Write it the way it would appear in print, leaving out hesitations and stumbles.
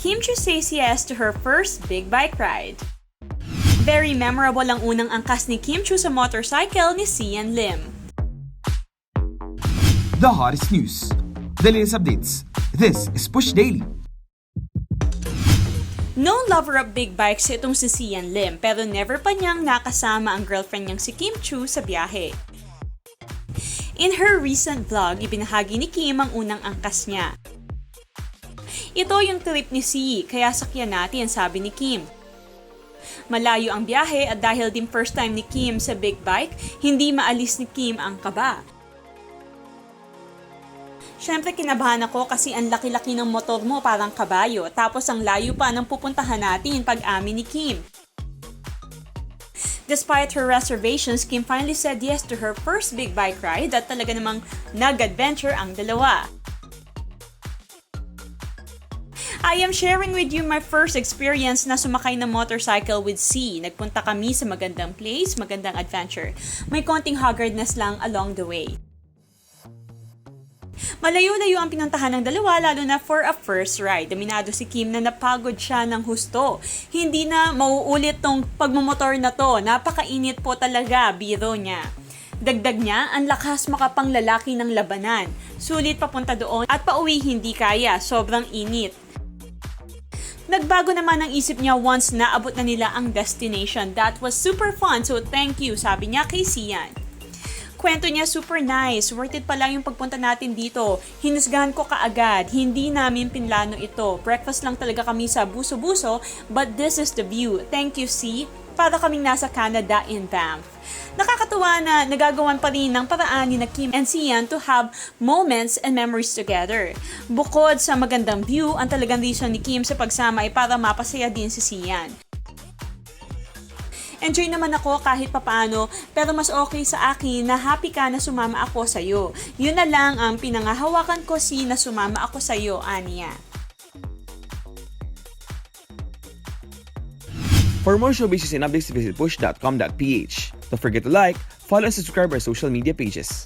Kim Chiu says yes to her first big bike ride. Very memorable ang unang angkas ni Kim Chiu sa motorcycle ni Sian Lim. The hottest news, the latest updates. This is Push Daily. Known lover of big bikes itong si Sian Lim pero never pa niyang nakasama ang girlfriend niyang si Kim Chiu sa biyahe. In her recent vlog, ibinahagi ni Kim ang unang angkas niya. Ito yung trip ni Si, kaya sakyan natin, sabi ni Kim. Malayo ang biyahe at dahil din first time ni Kim sa big bike, hindi maalis ni Kim ang kaba. Siyempre kinabahan ako kasi ang laki-laki ng motor mo parang kabayo, tapos ang layo pa ng pupuntahan natin pag-amin ni Kim. Despite her reservations, Kim finally said yes to her first big bike ride at talaga namang nag-adventure ang dalawa. I am sharing with you my first experience na sumakay ng motorcycle with C. Nagpunta kami sa magandang place, magandang adventure. May konting haggardness lang along the way. Malayo-layo ang pinuntahan ng dalawa lalo na for a first ride. Aminado si Kim na napagod siya ng husto. Hindi na mauulit tong pagmumotor na to. Napakainit po talaga, biro niya. Dagdag niya, ang lakas makapanglalaki ng labanan. Sulit papunta doon at pauwi hindi kaya, sobrang init. Nagbago naman ang isip niya once naabot na nila ang destination. That was super fun, so thank you, sabi niya kay Sian. Kwento niya super nice, worth it pala yung pagpunta natin dito. Hinusgahan ko kaagad, hindi namin pinlano ito. Breakfast lang talaga kami sa Buso-Buso, but this is the view. Thank you, Si. Para kaming nasa Canada in Banff. Nakakatuwa na nagagawan pa rin ng paraan ni Kim and Sian to have moments and memories together. Bukod sa magandang view, ang talagang reason ni Kim sa pagsama ay para mapasaya din si Sian. Enjoy naman ako kahit papaano, pero mas okay sa akin na happy ka na sumama ako sa'yo. Yun na lang ang pinangahawakan ko na sumama ako sa'yo, aniya. For more showbiz and updates, visit push.com.ph. Don't forget to like, follow, and subscribe our social media pages.